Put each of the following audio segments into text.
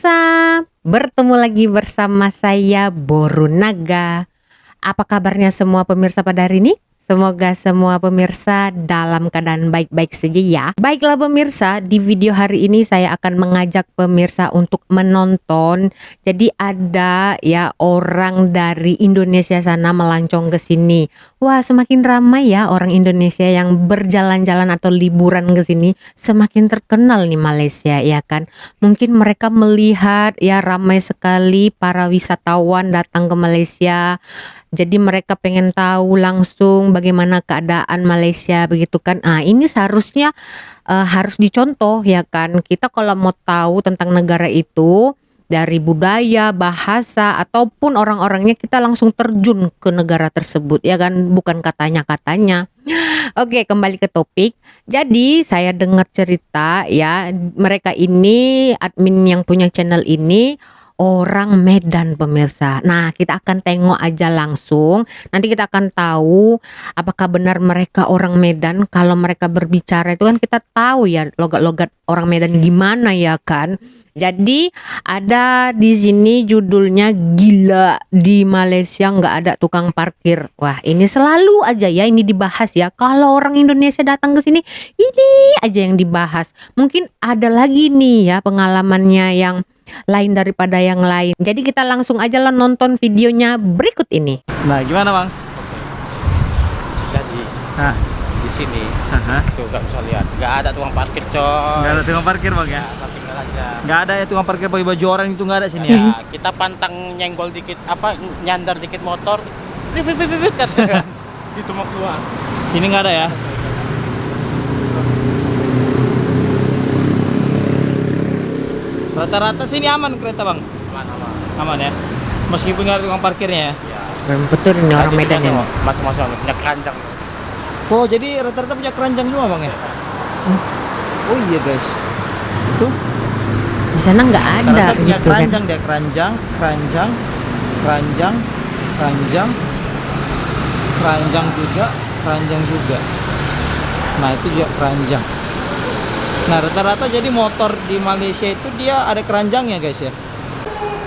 pemirsa, bertemu lagi bersama saya Borunaga. Apa kabarnya semua pemirsa pada hari ini? Semoga semua pemirsa dalam keadaan baik-baik saja ya. Baiklah pemirsa, di video hari ini saya akan mengajak pemirsa untuk menonton. Jadi ada ya orang dari Indonesia sana melancong ke sini. Wah, semakin ramai ya orang Indonesia yang berjalan-jalan atau liburan ke sini. Semakin terkenal nih Malaysia ya kan. Mungkin mereka melihat ya ramai sekali para wisatawan datang ke Malaysia. Jadi mereka pengen tahu langsung bagaimana keadaan Malaysia begitu kan. Ini seharusnya harus dicontoh ya kan. Kita kalau mau tahu tentang negara itu dari budaya, bahasa ataupun orang-orangnya, kita langsung terjun ke negara tersebut ya kan, bukan katanya-katanya. Oke, kembali ke topik. Jadi saya dengar cerita ya, mereka ini admin yang punya channel ini orang Medan pemirsa. Nah, kita akan tengok aja langsung. Nanti kita akan tahu apakah benar mereka orang Medan. Kalau mereka berbicara itu kan kita tahu ya logat-logat orang Medan gimana ya kan. Jadi ada di sini judulnya gila di Malaysia nggak ada tukang parkir. Wah, ini selalu aja ya ini dibahas ya. Kalau orang Indonesia datang ke sini, ini aja yang dibahas. Mungkin ada lagi nih ya pengalamannya yang lain daripada yang lain. Jadi kita langsung aja lah nonton videonya berikut ini. Nah, gimana bang? Jadi di sini tuh nggak bisa lihat, nggak ada tukang parkir coy. Nggak ada tukang parkir bang ya? Tinggal aja. Nggak ada ya tukang parkir pakai baju orang itu, nggak ada sini ya? Ya, kita pantang nyenggol dikit, nyandar dikit motor, bip kata gitu mau keluar. Sini nggak ada ya? Rata-rata sini aman kereta bang? Aman ya? Meskipun nggak ada tukang parkirnya ya? Betul ini orang Medan ya. Masuk punya keranjang. Oh, jadi rata-rata punya keranjang semua bang ya? Oh iya guys, itu Di sana nggak ada rata-rata punya gitu kan. keranjang deh, keranjang juga. Nah itu juga keranjang. Nah rata-rata jadi motor di Malaysia itu dia ada keranjangnya guys ya.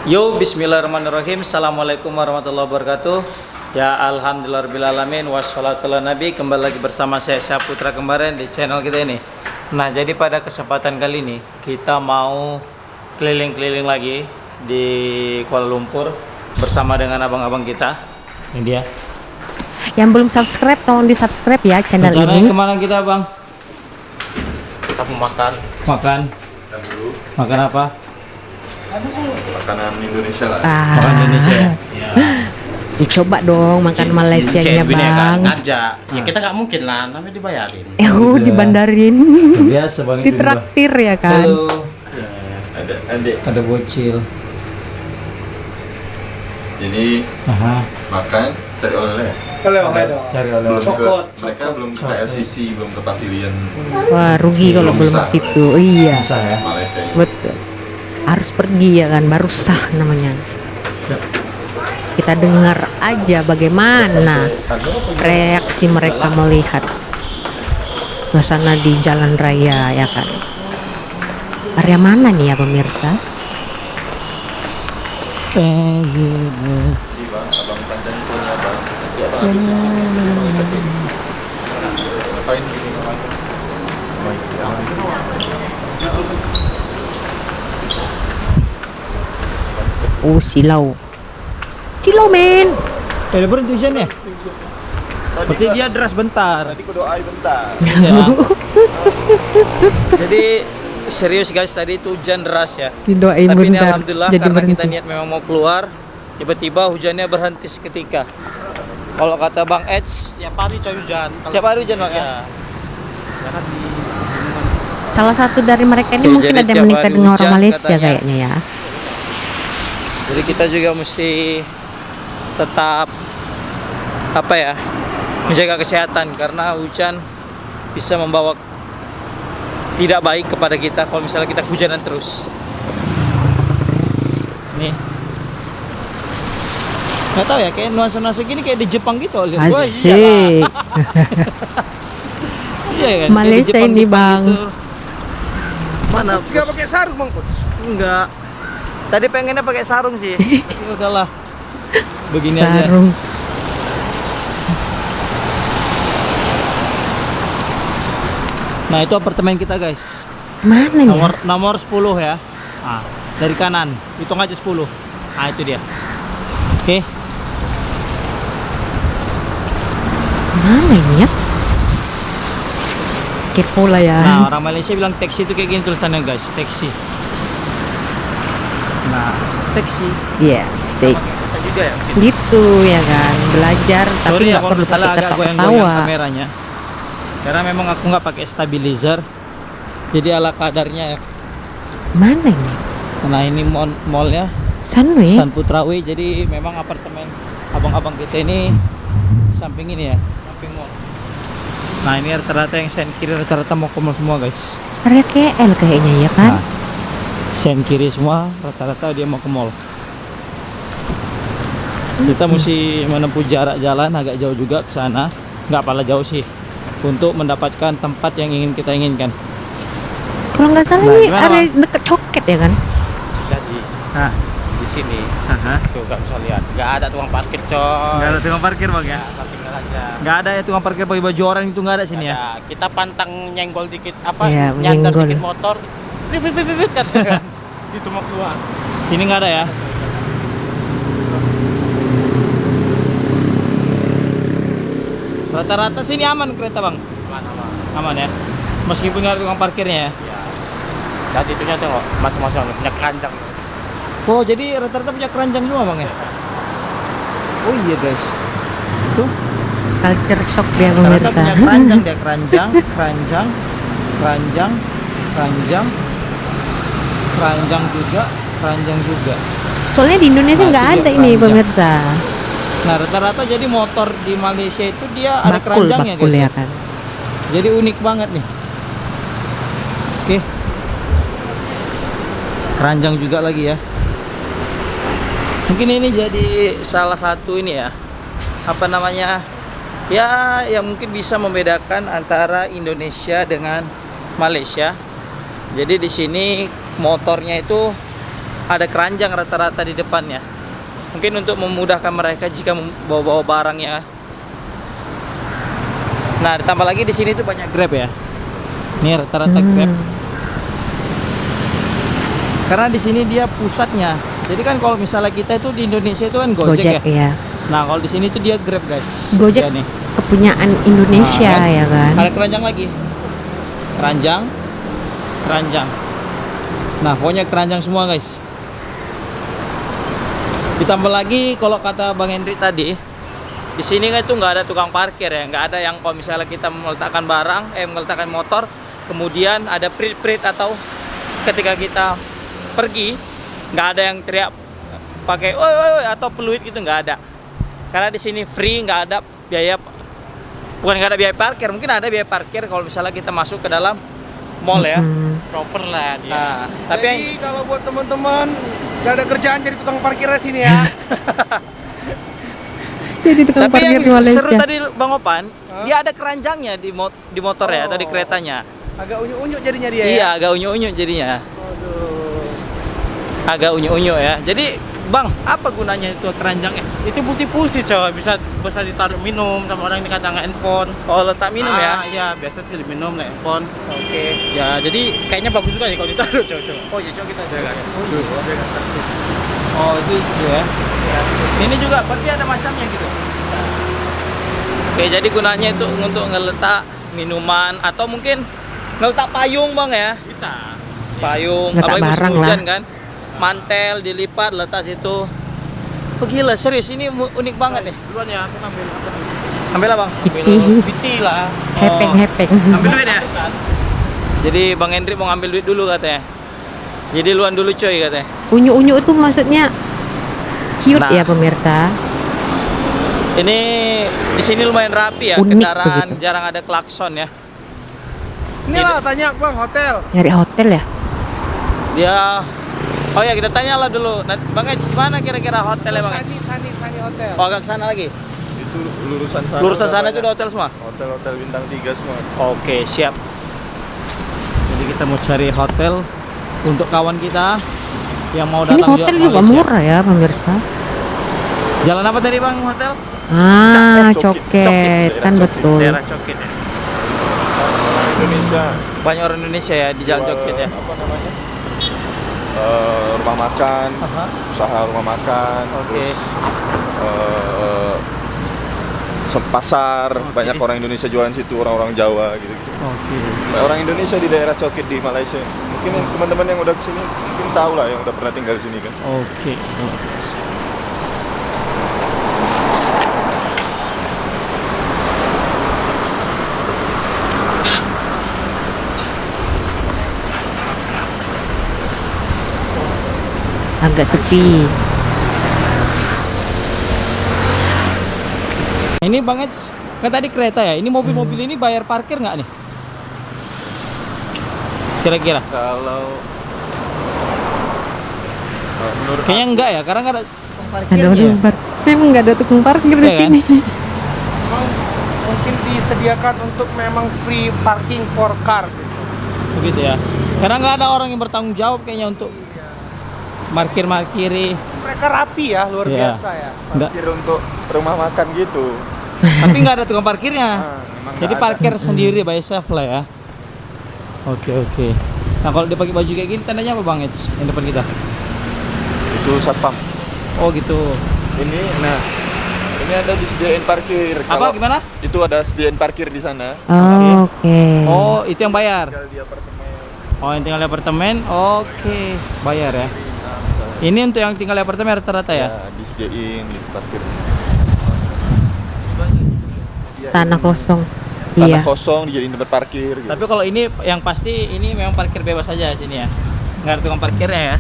Yo, bismillahirrahmanirrahim. Assalamualaikum warahmatullahi wabarakatuh. Ya alhamdulillahirrahmanirrahim. Wassalatu ala nabi. Kembali lagi bersama saya Putra Kembaran di channel kita ini. Nah jadi pada kesempatan kali ini kita mau keliling-keliling lagi di Kuala Lumpur bersama dengan abang-abang kita. Ini dia. Yang belum subscribe tolong di subscribe ya channel Rencananya ini. kemana kita bang? Kita mau makan. Makan apa? Makanan Indonesia lah. Makan Indonesia ya? Dicoba dong makan Malaysianya bang. Ngajak. Ya kita nggak mungkin lah, namanya dibayarin. Dibandarin. Biasa bang. Ditraktir ya kan. Halo. Ada adik. Ada bocil. Jadi makan cari oleh. Cari oleh. Mereka belum ke LCC, belum ke pavilion Wah, rugi kalau belum ke situ. Iya. Bisa ya? Malaysia ini. Betul. Harus pergi ya kan, baru sah namanya. Kita dengar aja bagaimana reaksi mereka melihat suasana di jalan raya ya kan. Area mana nih ya pemirsa? Jadi bang, abang panjang punya abang. Nanti abang habis sini. Ngapain sini bang? Silau men. Berhenti hujannya? Berarti dia deras bentar. Tadi ku doain bentar. Ya. Jadi serius guys, tadi itu hujan deras ya. Didoain Tapi ini bentar. alhamdulillah Jadi karena berhenti. kita niat memang mau keluar, tiba-tiba hujannya berhenti seketika. Kalau kata Bang Eds, Tiap hari coy hujan. tiap hari hujan bang ya? Ya. Ya kan di Salah satu dari mereka ini Oke, mungkin jadi ada yang tiap menikah hari dengan orang hujan Malaysia katanya. kayaknya ya. Jadi kita juga mesti tetap menjaga kesehatan karena hujan bisa membawa tidak baik kepada kita kalau misalnya kita kehujanan terus. Nih, nggak tahu ya, kayak nuansa-nuansa gini kayak di Jepang gitu. Lihat. Wah, Asik. Iya kan? Malaysia Kayak di ini, Bang. gitu. Mana? Nggak pakai sarung bang Coach. Enggak. Tadi pengennya pakai sarung sih. Tapi udahlah. Begini aja. Sarung. Nah, itu apartemen kita, guys. Mana ya? Nomor 10 ya. Nah, dari kanan. Hitung aja 10. Nah, itu dia. Oke. Mana ini ya? Kepo lah ya. Nah, orang Malaysia bilang taksi itu kayak gini tulisannya, guys. Taksi. Nah, taksi. Iya, sih. Kita juga ya. Gitu ya kan, belajar tapi Sorry ya nggak kalau perlu salah pakai agak ketawa. goyang-goyang kameranya. Karena memang aku nggak pakai stabilizer. Jadi ala kadarnya ya. Mana ini? Nah, ini mallnya Sunway? Sun Putra Way. Jadi memang apartemen abang-abang kita ini samping ini ya, samping mall. Nah, ini rata-rata yang sen kiri rata-rata mau ke mall semua, guys. Area KL kayaknya ya kan? Nah, sen kiri semua rata-rata dia mau ke mall. Kita mesti menempuh jarak jalan agak jauh juga ke sana. Nggak pala jauh sih, untuk mendapatkan tempat yang ingin kita inginkan. Kalau nggak salah Nah, ini gimana, area deket Coket ya kan? Jadi Nah, di sini tuh gak bisa lihat, nggak ada tukang parkir coy. nggak ada tukang parkir, Bang ya? Ya, tinggal aja. Nggak ada ya tukang parkir pakai baju orang itu, nggak ada sini ya? Ada. Kita pantang nyenggol dikit apa? Iya, Nyandar menyenggol. dikit motor. Bip katanya. Itu mau keluar. Sini nggak ada ya? Rata-rata sini aman kereta, Bang. Mana-mana. Aman ya? Meskipun nggak ada tukang parkirnya ya? Ya. Jadi itunya tengok, masing-masing punya keranjang. Oh, jadi rata-rata punya keranjang semua, Bang ya? Oh iya, guys. Tuh, Culture shock dia rata-rata pemirsa. punya keranjang dia, keranjang, keranjang, keranjang, keranjang, keranjang juga, keranjang juga. Soalnya di Indonesia Nah, nggak itu ada dia ini keranjang. pemirsa. Nah, rata-rata jadi motor di Malaysia itu dia ada Bakul, keranjangnya, bakul guys. ya Ya. kan? Jadi unik banget nih. Oke. Keranjang juga lagi ya. Mungkin ini jadi salah satu ini ya. Apa namanya? Ya, yang mungkin bisa membedakan antara Indonesia dengan Malaysia. Jadi di sini motornya itu ada keranjang rata-rata di depannya. Mungkin untuk memudahkan mereka jika membawa-bawa barangnya. Nah, ditambah lagi di sini tuh banyak Grab ya. Ini rata-rata Grab. Karena di sini dia pusatnya. Jadi kan kalau misalnya kita itu di Indonesia itu kan Gojek, ya. Iya. Nah, kalau di sini tuh dia Grab, guys. Gojek Dia nih. kepunyaan Indonesia Nah, kan? ya kan? Ada keranjang lagi. Keranjang. Keranjang. Nah, pokoknya keranjang semua, guys. Ditambah lagi kalau kata Bang Hendrik tadi, di sini kan itu nggak ada tukang parkir ya, nggak ada yang kalau misalnya kita meletakkan barang, meletakkan motor, kemudian ada prit-prit atau ketika kita pergi nggak ada yang teriak pakai oi oi oi atau peluit gitu, nggak ada. Karena di sini free, nggak ada biaya, bukan nggak ada biaya parkir, mungkin ada biaya parkir kalau misalnya kita masuk ke dalam mall ya. Proper lah dia. Nah, tapi yang Jadi kalau buat teman-teman gak ada kerjaan jadi tukang parkir di sini ya. Jadi tukang Tapi parkir yang di Malaysia. seru tadi Bang Opan, dia ada keranjangnya di motor ya atau di keretanya. Agak unyu-unyu jadinya dia Iya, ya. agak unyu-unyu jadinya. Aduh. Agak unyu-unyu ya. Jadi, Bang, apa gunanya itu keranjangnya? Itu multifungsi coy, bisa ditaruh minum sama orang yang dikatakan handphone. Oh, letak minum ya. Iya, biasa sih minum lah handphone. Oke. Ya, jadi kayaknya bagus juga nih kalau ditaruh coy. Oh, ya coba kita Iya kan? Oh, itu ya. Ini juga berarti ada macamnya gitu. Oke, jadi gunanya itu untuk ngeletak minuman atau mungkin ngeletak payung, Bang ya. Bisa. Payung, Letak apalagi musim barang lah. hujan kan. Mantel dilipat letak situ. Oh gila, serius ini unik banget nih. Duluan ya, aku ngambil apa nih? Ambil apa, Bang? Iti, Piti lah. hepeng-hepeng. Ambil duit ya? Jadi Bang Hendrik mau ngambil duit dulu katanya. Jadi luan dulu coy katanya. Unyu-unyu itu maksudnya cute Nah. ya pemirsa. Ini di sini lumayan rapi ya, Unik kendaraan begitu. jarang ada klakson ya. Inilah tanya Bang hotel. Nyari hotel ya? Dia oh ya kita tanyalah dulu. Nah, Bang Eds, gimana kira-kira hotelnya Bang Eds? Sani hotel. Oh agak kesana lagi. Itu lurusan sana. Lurusan udah sana itu banyak. udah hotel semua. Hotel-hotel bintang 3 semua. Oke, siap. Jadi kita mau cari hotel untuk kawan kita. yang mau Sini datang hotel juga Malaysia. murah ya pemirsa. Jalan apa tadi bang hotel? Ah, Coket. Coket kan Daerah betul. Daerah Coket ya. Indonesia Banyak orang Indonesia ya di Jalan jual, Coket ya. apa namanya, rumah makan, Aha. usaha rumah makan, Oke. terus pasar, Oke. banyak orang Indonesia jualan situ, orang-orang Jawa gitu-gitu. Oke. Orang Indonesia di daerah Coket di Malaysia. Mungkin yang teman-teman yang udah kesini mungkin tahu lah, yang udah pernah tinggal di sini kan. Oke. Agak sepi. Ini Bang Eds, kan tadi kereta ya. Ini mobil-mobil ini bayar parkir nggak nih? Kira-kira? Kalau menurut Kayaknya enggak ya, karena nggak ada tukang parkirnya. Ada tukang parkir. Memang nggak ada tukang parkir di Iya kan? sini. Memang mungkin disediakan untuk memang free parking for car. Begitu ya. Karena nggak ada orang yang bertanggung jawab kayaknya untuk markiri. Mereka rapi ya, luar Iya. biasa ya. Enggak. parkir untuk rumah makan gitu. Tapi nggak ada tukang parkirnya. Memang Jadi nggak ada. parkir sendiri by self lah ya. Oke. Nah kalau dia pakai baju kayak gini tandanya apa Bang Eds yang depan kita? Itu satpam. Oh gitu. Ini ada disediain parkir. Apa gimana? Itu ada sediain parkir di sana. Oh, oke. Oh itu yang bayar. Tinggal di apartemen. Oh yang tinggal di apartemen. Oke. Bayar ya. Ini untuk yang tinggal di apartemen rata-rata ya. Disediain di parkir. Tanah kosong. Tanah Iya. kosong dijadiin tempat parkir gitu. Tapi kalau ini yang pasti ini memang parkir bebas saja sini ya. Nggak ada tukang parkirnya ya.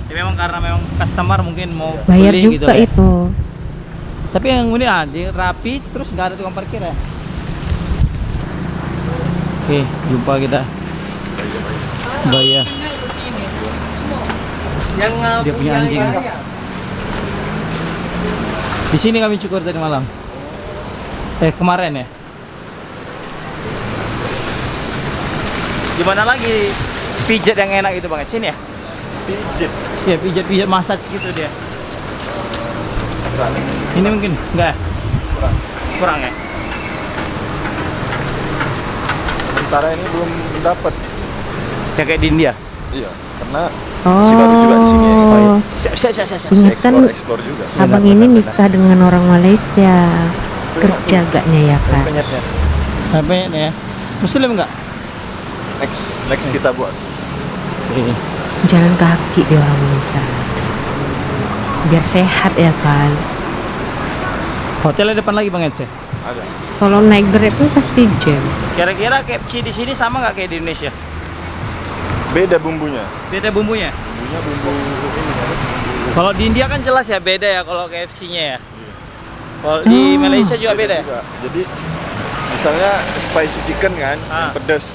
Ya memang karena memang customer mungkin mau Bayar beli juga gitu ya. itu. Tapi yang ini rapi terus nggak ada tukang parkir ya. Oke, jumpa kita. Baya. Dia punya anjing. Di sini kami cukur tadi malam. Kemarin ya. Gimana lagi pijat yang enak itu banget sini ya? Pijit. Ya pijat massage gitu dia. Ini mungkin enggak? Kurang ya? Sementara ini belum dapat. Ya kayak di India. Iya, karena si baru juga di sini. Oh, Siap. Ingat kan Explore juga. abang ini nikah dengan orang Malaysia. Kerja agaknya ya kan? Penyetnya. Penyetnya ya. Muslim enggak? Next kita buat. Oke. Jalan kaki di orang Malaysia. Biar sehat ya kan? Hotelnya depan lagi Bang Eds ya? Ada. Kalau naik Grab itu pasti jam. Kira-kira KFC di sini sama nggak kayak di Indonesia? Beda bumbunya. Beda bumbunya? Bumbunya bumbu ini ya. Kalau di India kan jelas ya beda ya kalau KFC-nya ya. Kalau di Malaysia juga beda ya? Jadi misalnya spicy chicken kan, yang pedas.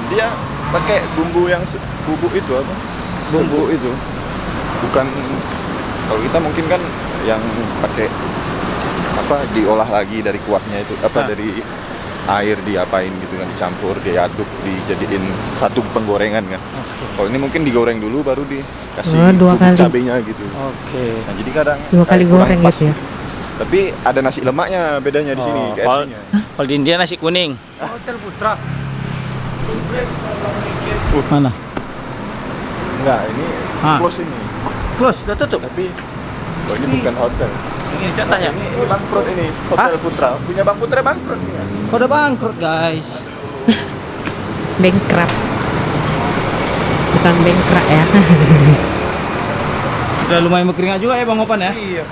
Dia pakai bumbu yang bubuk itu apa? Bumbu itu. Bukan, kalau kita mungkin kan yang pakai apa, diolah lagi dari kuahnya itu apa, dari air diapain gitu kan, dicampur, diaduk, dijadiin satu penggorengan kan. Kalau ini mungkin digoreng dulu baru dikasih dua bubuk kali. cabenya gitu. Oke. Nah, jadi kadang Dua kali kurang goreng pas gitu ya? Tapi ada nasi lemaknya bedanya di sini, Kalau KFC-nya. kalau di India nasi kuning. Hotel Putra. Mana? Enggak, ini close ini. Close, udah tutup. Tapi ini bukan hotel. Ini catanya. Ini bangkrut ini, Hotel Putra. Punya Bang Putra bangkrut nih. Oh, udah bangkrut guys. Bankrupt. Bukan bankrupt ya. Udah lumayan berkeringat juga ya Bang Opan ya. Iya.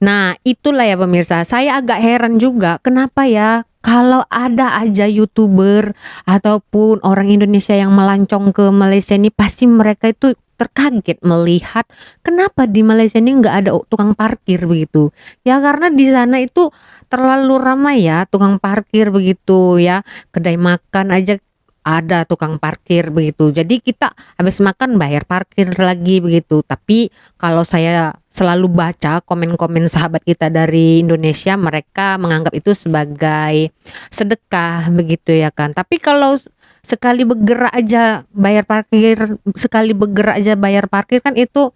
Nah, itulah ya pemirsa. Saya agak heran juga kenapa ya kalau ada aja YouTuber ataupun orang Indonesia yang melancong ke Malaysia ini, pasti mereka itu terkaget melihat kenapa di Malaysia ini nggak ada tukang parkir begitu. Ya karena di sana itu terlalu ramai ya tukang parkir begitu ya. Kedai makan aja ada tukang parkir begitu. Jadi kita habis makan bayar parkir lagi begitu. Tapi kalau saya selalu baca komen-komen sahabat kita dari Indonesia, mereka menganggap itu sebagai sedekah begitu ya kan. Tapi kalau sekali bergerak aja bayar parkir, sekali bergerak aja bayar parkir kan itu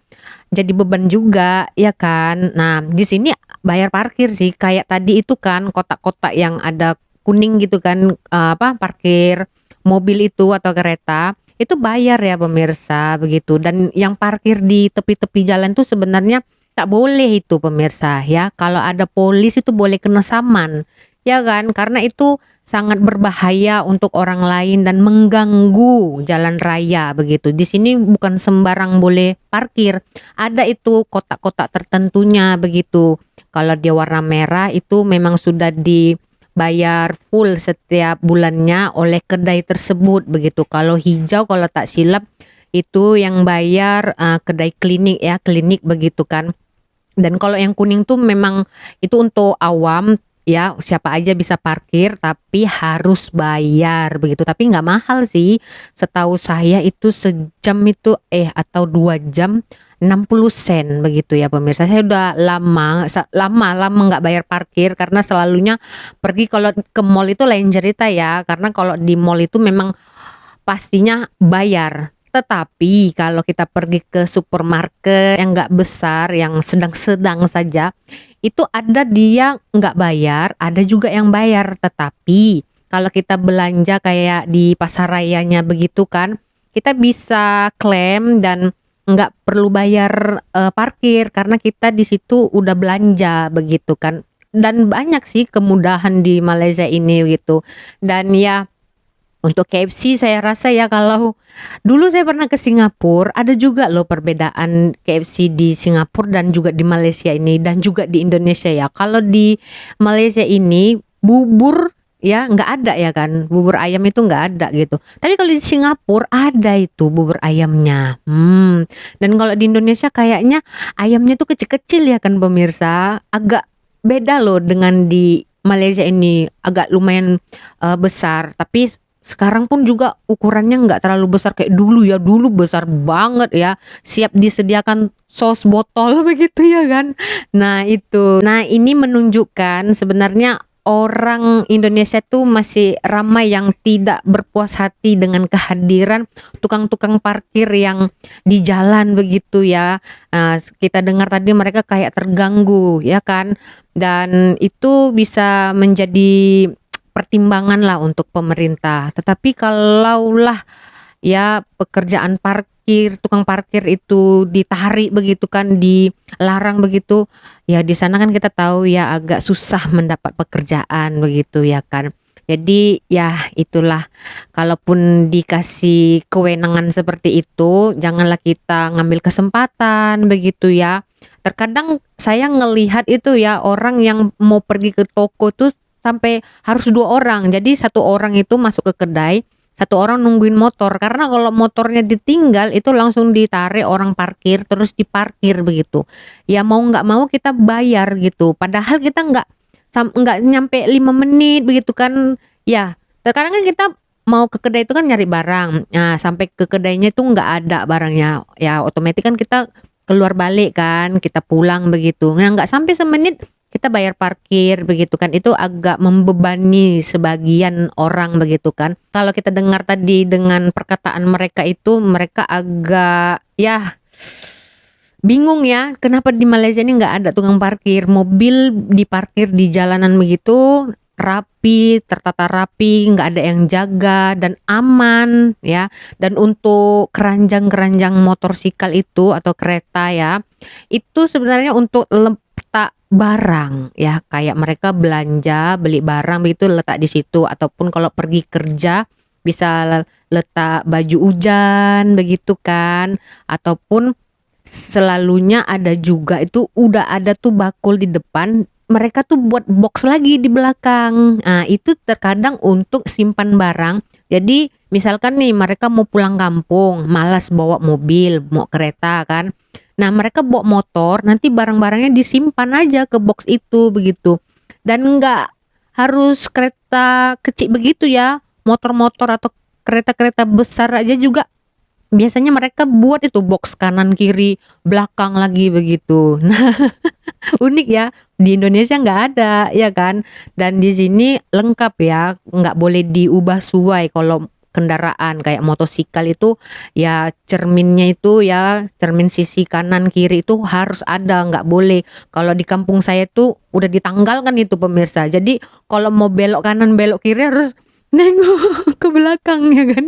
jadi beban juga ya kan. Nah, di sini bayar parkir sih kayak tadi itu kan kotak-kotak yang ada kuning gitu kan, parkir mobil itu atau kereta itu bayar ya pemirsa begitu. Dan yang parkir di tepi-tepi jalan tuh sebenarnya tak boleh itu pemirsa ya. Kalau ada polis itu boleh kena saman ya kan, karena itu sangat berbahaya untuk orang lain dan mengganggu jalan raya begitu. Di sini bukan sembarang boleh parkir, ada itu kotak-kotak tertentunya begitu. Kalau dia warna merah itu memang sudah dibayar full setiap bulannya oleh kedai tersebut begitu. Kalau hijau kalau tak silap itu yang bayar kedai klinik ya, klinik begitu kan. Dan kalau yang kuning tuh memang itu untuk awam ya, siapa aja bisa parkir tapi harus bayar begitu. Tapi nggak mahal sih, setahu saya itu sejam itu atau 2 jam 60 sen begitu ya pemirsa. Saya udah lama nggak bayar parkir karena selalunya pergi kalau ke mall itu lain cerita ya, karena kalau di mall itu memang pastinya bayar. Tetapi kalau kita pergi ke supermarket yang nggak besar, yang sedang-sedang saja, itu ada dia nggak bayar, ada juga yang bayar. Tetapi kalau kita belanja kayak di pasar rayanya begitu kan, kita bisa klaim dan nggak perlu bayar parkir karena kita di situ udah belanja begitu kan. Dan banyak sih kemudahan di Malaysia ini gitu. Dan ya, untuk KFC saya rasa ya, kalau dulu saya pernah ke Singapura, ada juga loh perbedaan KFC di Singapura dan juga di Malaysia ini dan juga di Indonesia ya. Kalau di Malaysia ini bubur ya nggak ada ya kan, bubur ayam itu nggak ada gitu. Tapi kalau di Singapura ada itu bubur ayamnya. Dan kalau di Indonesia kayaknya ayamnya tuh kecil-kecil ya kan pemirsa, agak beda loh dengan di Malaysia ini, agak lumayan besar. Tapi sekarang pun juga ukurannya nggak terlalu besar kayak dulu ya. Dulu besar banget ya, siap disediakan sos botol begitu ya kan. Nah itu, nah ini menunjukkan sebenarnya orang Indonesia tuh masih ramai yang tidak berpuas hati dengan kehadiran tukang-tukang parkir yang di jalan begitu ya. Kita dengar tadi mereka kayak terganggu ya kan, dan itu bisa menjadi pertimbangan lah untuk pemerintah. Tetapi kalaulah ya pekerjaan parkir, tukang parkir itu ditarik begitu kan, dilarang begitu, ya di sana kan kita tahu ya agak susah mendapat pekerjaan begitu ya kan. Jadi ya itulah, kalaupun dikasih kewenangan seperti itu, janganlah kita ngambil kesempatan begitu ya. Terkadang saya ngelihat itu ya, orang yang mau pergi ke toko tuh sampai harus 2 orang. Jadi 1 orang itu masuk ke kedai, 1 orang nungguin motor. Karena kalau motornya ditinggal itu langsung ditarik orang parkir terus diparkir begitu. Ya mau nggak mau kita bayar gitu. Padahal kita nggak nyampe 5 menit begitu kan. Ya terkadang kan kita mau ke kedai itu kan nyari barang. Nah sampai ke kedainya itu nggak ada barangnya. Ya otomatis kan kita keluar balik kan, kita pulang begitu. Nah nggak sampai semenit kita bayar parkir begitu kan, itu agak membebani sebagian orang begitu kan. Kalau kita dengar tadi dengan perkataan mereka itu, mereka agak ya bingung ya, kenapa di Malaysia ini nggak ada tukang parkir, mobil diparkir di jalanan begitu rapi, tertata rapi, nggak ada yang jaga dan aman ya. Dan untuk keranjang-keranjang motorsikal itu atau kereta ya, itu sebenarnya untuk letak barang ya, kayak mereka belanja beli barang begitu letak di situ, ataupun kalau pergi kerja bisa letak baju hujan begitu kan, ataupun selalunya ada juga itu udah ada tuh bakul di depan, mereka tuh buat box lagi di belakang. Nah itu terkadang untuk simpan barang. Jadi misalkan nih mereka mau pulang kampung, malas bawa mobil, mau kereta kan. Nah mereka bawa motor, nanti barang-barangnya disimpan aja ke box itu begitu. Dan nggak harus kereta kecil begitu ya, motor-motor atau kereta-kereta besar aja juga biasanya mereka buat itu box kanan kiri belakang lagi begitu. Nah unik ya, di Indonesia nggak ada ya kan. Dan di sini lengkap ya, nggak boleh diubah suai. Kalau kendaraan kayak motosikal itu ya cerminnya itu ya cermin sisi kanan kiri itu harus ada, nggak boleh. Kalau di kampung saya tuh udah ditanggalkan itu pemirsa. Jadi kalau mau belok kanan belok kiri harus nengok ke belakang ya kan.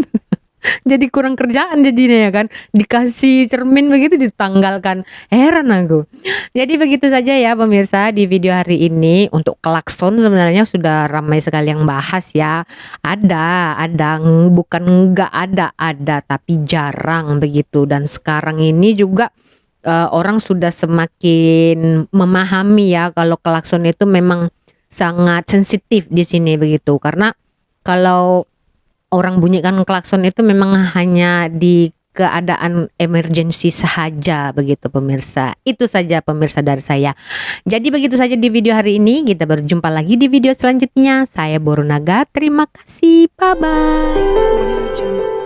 Jadi kurang kerjaan jadinya ya kan, dikasih cermin begitu ditanggalkan, heran aku. Jadi begitu saja ya pemirsa di video hari ini. Untuk klakson sebenarnya sudah ramai sekali yang bahas ya, ada bukan nggak ada tapi jarang begitu. Dan sekarang ini juga orang sudah semakin memahami ya kalau klakson itu memang sangat sensitif di sini begitu, karena kalau orang bunyikan klakson itu memang hanya di keadaan emergensi saja begitu pemirsa. Itu saja pemirsa dari saya. Jadi begitu saja di video hari ini. Kita berjumpa lagi di video selanjutnya. Saya Borunaga. Terima kasih. Bye bye.